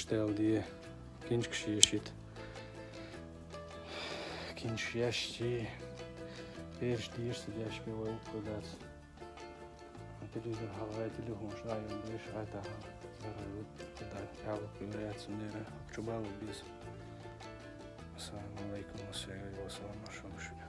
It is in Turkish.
tēldīja kinčkšiešit. Kinčkiešķi. Pēršķi iešķidēši pie vai upkodāts. Televizor havaya telefon şahin bir şahita zararlı kadar yavuk bir reaksiyonları çubalı biz. Assalamu alaikum ve sellem ve selam.